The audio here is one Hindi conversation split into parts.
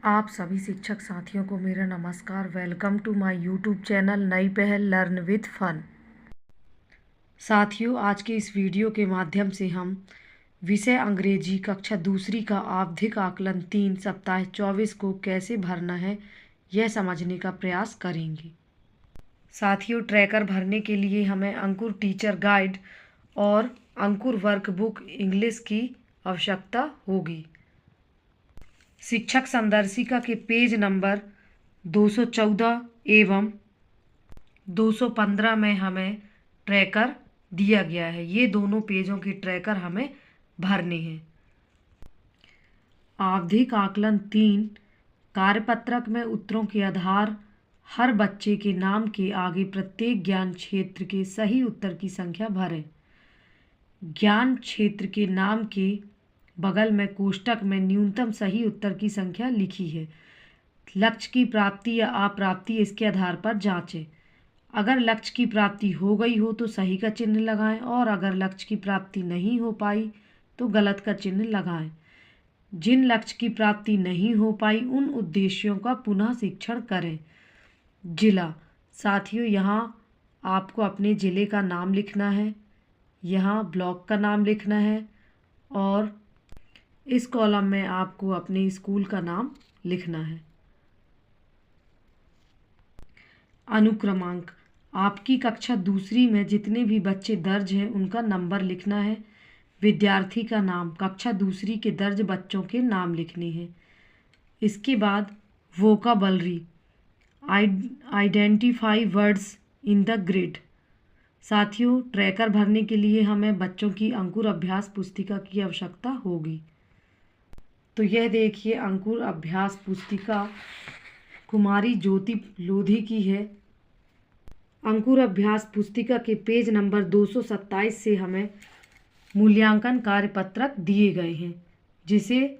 आप सभी शिक्षक साथियों को मेरा नमस्कार। Welcome to my YouTube channel नई पहल लर्न विद फन। साथियों, आज के इस वीडियो के माध्यम से हम विषय अंग्रेजी कक्षा दूसरी का आवधिक आकलन 3 सप्ताह 24 को कैसे भरना है यह समझने का प्रयास करेंगे। साथियों, ट्रैकर भरने के लिए हमें अंकुर टीचर गाइड और अंकुर वर्कबुक इंग्लिश की आवश्यकता होगी। शिक्षक संदर्शिका के पेज नंबर 214 एवं 215 में हमें ट्रैकर दिया गया है। ये दोनों पेजों के ट्रैकर हमें भरने हैं। आवधिक आकलन 3 कार्यपत्रक में उत्तरों के आधार हर बच्चे के नाम के आगे प्रत्येक ज्ञान क्षेत्र के सही उत्तर की संख्या भरें। ज्ञान क्षेत्र के नाम के बगल में कोष्ठक में न्यूनतम सही उत्तर की संख्या लिखी है। लक्ष्य की प्राप्ति या अप्राप्ति इसके आधार पर जांचें। अगर लक्ष्य की प्राप्ति हो गई हो तो सही का चिन्ह लगाएं और अगर लक्ष्य की प्राप्ति नहीं हो पाई तो गलत का चिन्ह लगाएं। जिन लक्ष्य की प्राप्ति नहीं हो पाई उन उद्देश्यों का पुनः शिक्षण करें। जिला, साथियों यहाँ आपको अपने ज़िले का नाम लिखना है, यहाँ ब्लॉक का नाम लिखना है और इस कॉलम में आपको अपने स्कूल का नाम लिखना है। अनुक्रमांक, आपकी कक्षा दूसरी में जितने भी बच्चे दर्ज हैं उनका नंबर लिखना है। विद्यार्थी का नाम, कक्षा दूसरी के दर्ज बच्चों के नाम लिखने हैं। इसके बाद vocabulary, identify words in the grid. साथियों, ट्रैकर भरने के लिए हमें बच्चों की अंकुर अभ्यास पुस्तिका की आवश्यकता होगी। तो यह देखिए, अंकुर अभ्यास पुस्तिका कुमारी ज्योति लोधी की है। अंकुर अभ्यास पुस्तिका के पेज नंबर 227 से हमें मूल्यांकन कार्यपत्रक दिए गए हैं, जिसे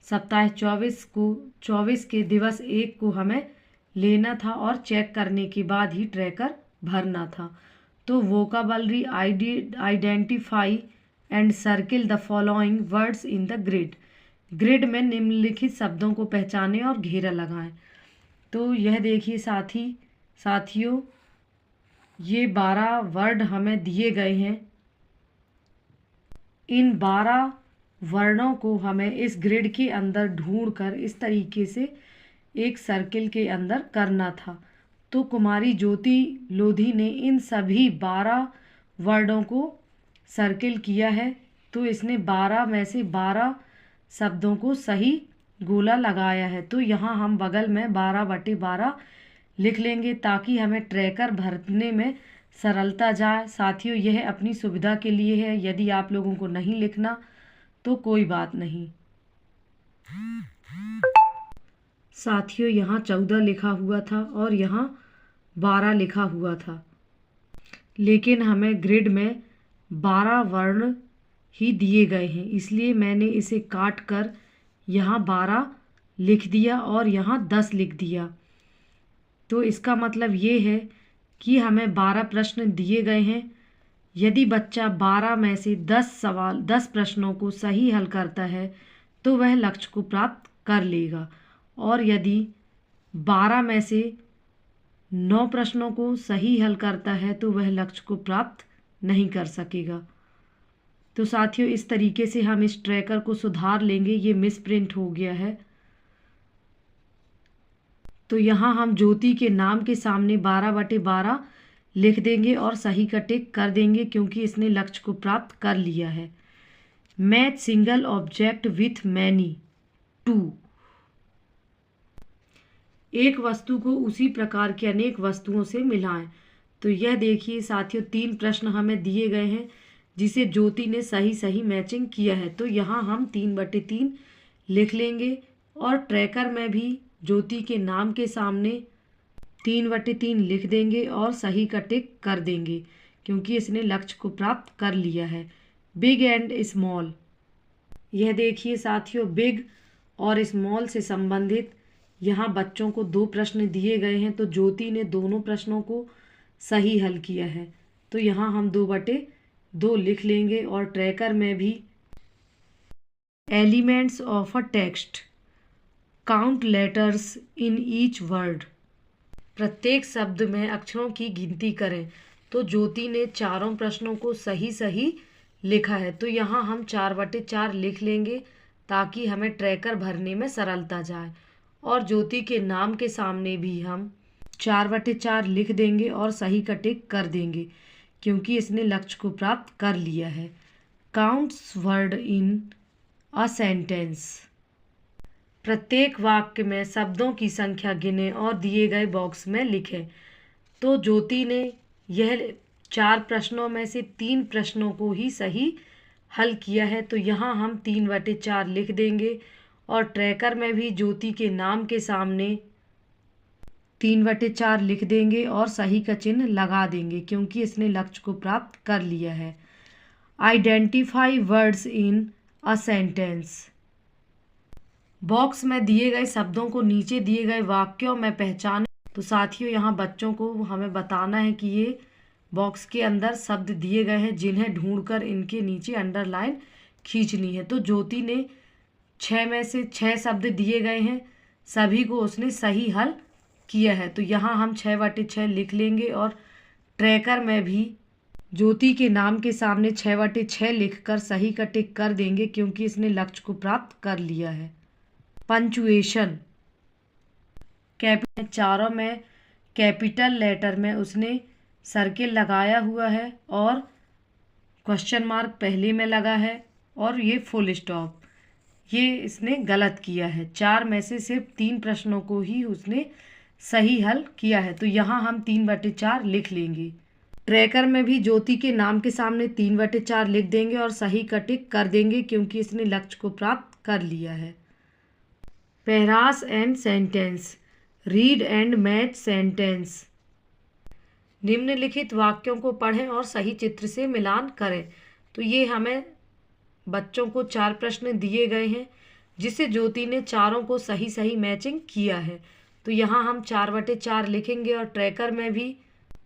सप्ताह 24 के दिवस 1 को हमें लेना था और चेक करने के बाद ही ट्रैकर भरना था। तो vocabulary, identify and circle the following words in the grid. Grid में निम्नलिखित शब्दों को पहचानें और घेरा लगाएं। तो यह देखिए साथियों, ये 12 वर्ड हमें दिए गए हैं। इन 12 वर्णों को हमें इस ग्रिड के अंदर ढूंढकर इस तरीके से एक सर्किल के अंदर करना था। तो कुमारी ज्योति लोधी ने इन सभी 12 वर्डों को सर्किल किया है। तो इसने 12 में से 12 शब्दों को सही गोला लगाया है। तो यहाँ हम बगल में 12/12 लिख लेंगे ताकि हमें ट्रैकर भरने में सरलता जाए। साथियों, यह अपनी सुविधा के लिए है। यदि आप लोगों को नहीं लिखना तो कोई बात नहीं। साथियों, यहाँ 14 लिखा हुआ था और यहाँ 12 लिखा हुआ था, लेकिन हमें ग्रिड में 12 वर्ण ही दिए गए हैं, इसलिए मैंने इसे काट कर यहाँ 12 लिख दिया और यहाँ 10 लिख दिया। तो इसका मतलब ये है कि हमें 12 प्रश्न दिए गए हैं। यदि बच्चा 12 में से 10 प्रश्नों को सही हल करता है तो वह लक्ष्य को प्राप्त कर लेगा, और यदि 12 में से 9 प्रश्नों को सही हल करता है तो वह लक्ष्य को प्राप्त नहीं कर सकेगा। तो साथियों, इस तरीके से हम इस ट्रैकर को सुधार लेंगे। ये मिस प्रिंट हो गया है। तो यहाँ हम ज्योति के नाम के सामने 12/12 लिख देंगे और सही का टिक कर देंगे, क्योंकि इसने लक्ष्य को प्राप्त कर लिया है। Match single object with many 2। एक वस्तु को उसी प्रकार की अनेक वस्तुओं से मिलाएं। तो यह देखिए साथियों, 3 प्रश्न हमें दिए गए हैं जिसे ज्योति ने सही मैचिंग किया है। तो यहाँ हम 3/3 लिख लेंगे और ट्रैकर में भी ज्योति के नाम के सामने 3/3 लिख देंगे और सही का टिक कर देंगे, क्योंकि इसने लक्ष्य को प्राप्त कर लिया है। बिग एंड स्मॉल, यह देखिए साथियों, बिग और स्मॉल से संबंधित यहाँ बच्चों को 2 प्रश्न दिए गए हैं। तो ज्योति ने दोनों प्रश्नों को सही हल किया है। तो यहाँ हम 2/2 लिख लेंगे और ट्रैकर में भी elements of a text count letters in each word. प्रत्येक शब्द में अक्षरों की गिनती करें। तो ज्योति ने चारों प्रश्नों को सही सही लिखा है, तो यहाँ हम 4/4 लिख लेंगे ताकि हमें ट्रैकर भरने में सरलता जाए। और ज्योति के नाम के सामने भी हम 4/4 लिख देंगे और सही का टिक कर देंगे क्योंकि इसने लक्ष्य को प्राप्त कर लिया है। Counts word in a sentence. प्रत्येक वाक्य में शब्दों की संख्या गिने और दिए गए बॉक्स में लिखें। तो ज्योति ने यह 4 प्रश्नों में से 3 प्रश्नों को ही सही हल किया है, तो यहाँ हम 3/4 लिख देंगे और ट्रैकर में भी ज्योति के नाम के सामने 3/4 लिख देंगे और सही का चिन्ह लगा देंगे क्योंकि इसने लक्ष्य को प्राप्त कर लिया है। Identify words in a sentence. Box में दिए गए शब्दों को नीचे दिए गए वाक्यों में पहचानें। तो साथियों, यहाँ बच्चों को हमें बताना है कि ये बॉक्स के अंदर शब्द दिए गए हैं जिन्हें ढूंढकर इनके नीचे अंडरलाइन खींचनी है। तो ज्योति ने 6 में से 6 शब्द दिए गए हैं, सभी को उसने सही हल किया है। तो यहाँ हम 6/6 लिख लेंगे और ट्रैकर में भी ज्योति के नाम के सामने 6/6 लिखकर सही का टिक कर देंगे क्योंकि इसने लक्ष्य को प्राप्त कर लिया है। पंचुएशन। चारों में कैपिटल लेटर में उसने सर्किल लगाया हुआ है और क्वेश्चन मार्क पहले में लगा है और ये फुल स्टॉप, ये इसने गलत किया है। 4 में से सिर्फ 3 प्रश्नों को ही उसने सही हल किया है, तो यहाँ हम 3/4 लिख लेंगे। ट्रैकर में भी ज्योति के नाम के सामने 3/4 लिख देंगे और सही का टिक कर देंगे क्योंकि इसने लक्ष्य को प्राप्त कर लिया है। Paris and sentence. Read and match sentence. निम्नलिखित वाक्यों को पढ़ें और सही चित्र से मिलान करें। तो ये हमें बच्चों को 4 प्रश्न दिए गए हैं जिसे ज्योति ने चारों को सही सही मैचिंग किया है। तो यहाँ हम 4/4 लिखेंगे और ट्रैकर में भी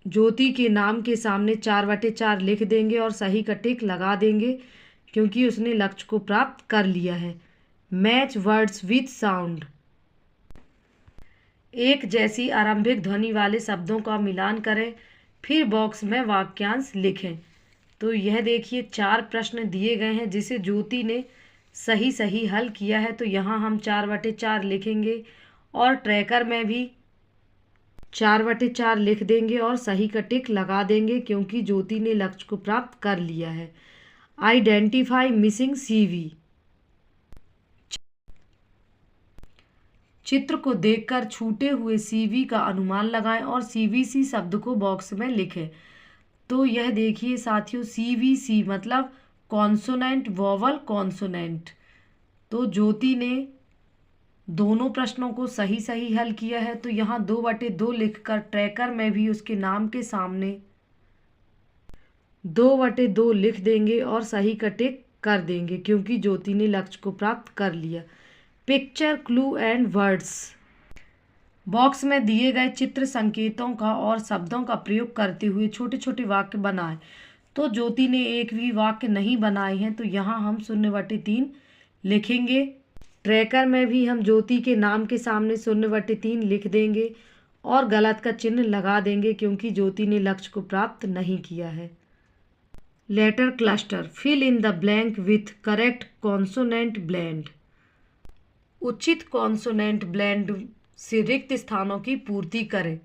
ज्योति के नाम के सामने 4/4 लिख देंगे और सही का टिक लगा देंगे क्योंकि उसने लक्ष्य को प्राप्त कर लिया है। Match words with sound. एक जैसी आरंभिक ध्वनि वाले शब्दों का मिलान करें, फिर बॉक्स में वाक्यांश लिखें। तो यह देखिए 4 प्रश्न दिए गए हैं जिसे ज्योति ने सही सही हल किया है, तो यहाँ हम 4/4 लिखेंगे और ट्रैकर में भी 4/4 लिख देंगे और सही का टिक लगा देंगे क्योंकि ज्योति ने लक्ष्य को प्राप्त कर लिया है। Identify missing CV. चित्र को देखकर छूटे हुए सीवी का अनुमान लगाएं और सीवीसी शब्द को बॉक्स में लिखें। तो यह देखिए साथियों, सीवीसी मतलब कॉन्सोनेंट वोवल कॉन्सोनेंट। तो ज्योति ने दोनों प्रश्नों को सही सही हल किया है, तो यहाँ 2/2 लिखकर ट्रैकर में भी उसके नाम के सामने 2/2 लिख देंगे और सही का टिक कर देंगे क्योंकि ज्योति ने लक्ष्य को प्राप्त कर लिया। Picture, clue and words. Box में दिए गए चित्र, संकेतों का और शब्दों का प्रयोग करते हुए छोटे छोटे वाक्य बनाएं। तो ज्योति ने एक भी वाक्य नहीं बनाए हैं, तो यहाँ हम 0/3 लिखेंगे। ट्रैकर में भी हम ज्योति के नाम के सामने 0/3 लिख देंगे और गलत का चिन्ह लगा देंगे क्योंकि ज्योति ने लक्ष्य को प्राप्त नहीं किया है। Letter cluster. Fill in the blank with correct consonant blend. उचित कॉन्सोनेंट ब्लेंड से रिक्त स्थानों की पूर्ति करें।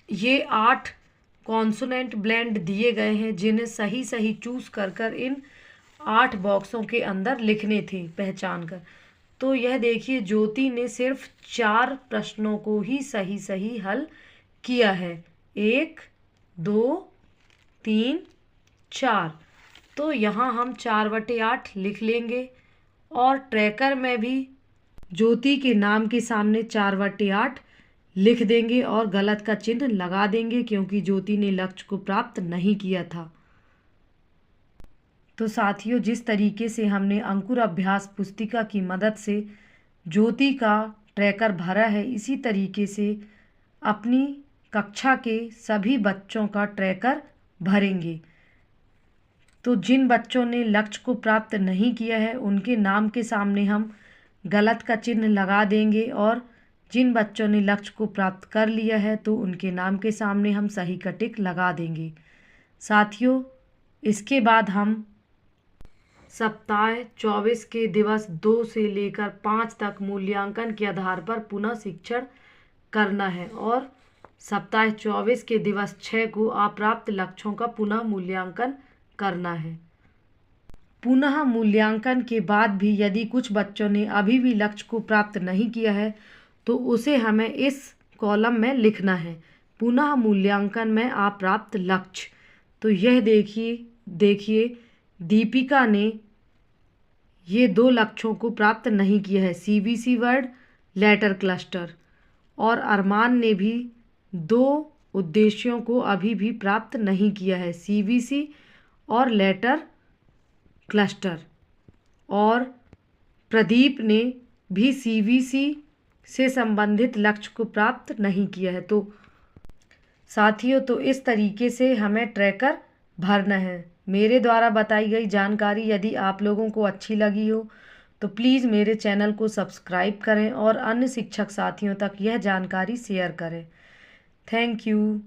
ये 8 कॉन्सोनेंट ब्लेंड दिए गए हैं जिन्हें सही सही चूज कर इन 8 बॉक्सों के अंदर लिखने थे पहचान कर। तो यह देखिए ज्योति ने सिर्फ 4 प्रश्नों को ही सही सही हल किया है। 1, 2, 3, 4। तो यहाँ हम 4/8 लिख लेंगे और ट्रैकर में भी ज्योति के नाम के सामने 4/8 लिख देंगे और गलत का चिन्ह लगा देंगे क्योंकि ज्योति ने लक्ष्य को प्राप्त नहीं किया था। तो साथियों, जिस तरीके से हमने अंकुर अभ्यास पुस्तिका की मदद से ज्योति का ट्रैकर भरा है, इसी तरीके से अपनी कक्षा के सभी बच्चों का ट्रैकर भरेंगे। तो जिन बच्चों ने लक्ष्य को प्राप्त नहीं किया है उनके नाम के सामने हम गलत का चिन्ह लगा देंगे और जिन बच्चों ने लक्ष्य को प्राप्त कर लिया है तो उनके नाम के सामने हम सही का टिक लगा देंगे। साथियों, इसके बाद हम सप्ताह 24 के दिवस 2 से लेकर 5 तक मूल्यांकन के आधार पर पुनः शिक्षण करना है और सप्ताह 24 के दिवस 6 को अप्राप्त लक्ष्यों का पुनः मूल्यांकन करना है। पुनः मूल्यांकन के बाद भी यदि कुछ बच्चों ने अभी भी लक्ष्य को प्राप्त नहीं किया है तो उसे हमें इस कॉलम में लिखना है, पुनः मूल्यांकन में अप्राप्त लक्ष्य। तो यह देखिए दीपिका ने ये 2 लक्ष्यों को प्राप्त नहीं किया है, CBC वर्ड लेटर क्लस्टर, और अरमान ने भी 2 उद्देश्यों को अभी भी प्राप्त नहीं किया है, CBC और लेटर क्लस्टर, और प्रदीप ने भी CBC से संबंधित लक्ष्य को प्राप्त नहीं किया है। तो साथियों, तो इस तरीके से हमें ट्रैकर भरना है। मेरे द्वारा बताई गई जानकारी यदि आप लोगों को अच्छी लगी हो तो प्लीज़ मेरे चैनल को सब्सक्राइब करें और अन्य शिक्षक साथियों तक यह जानकारी शेयर करें। Thank you.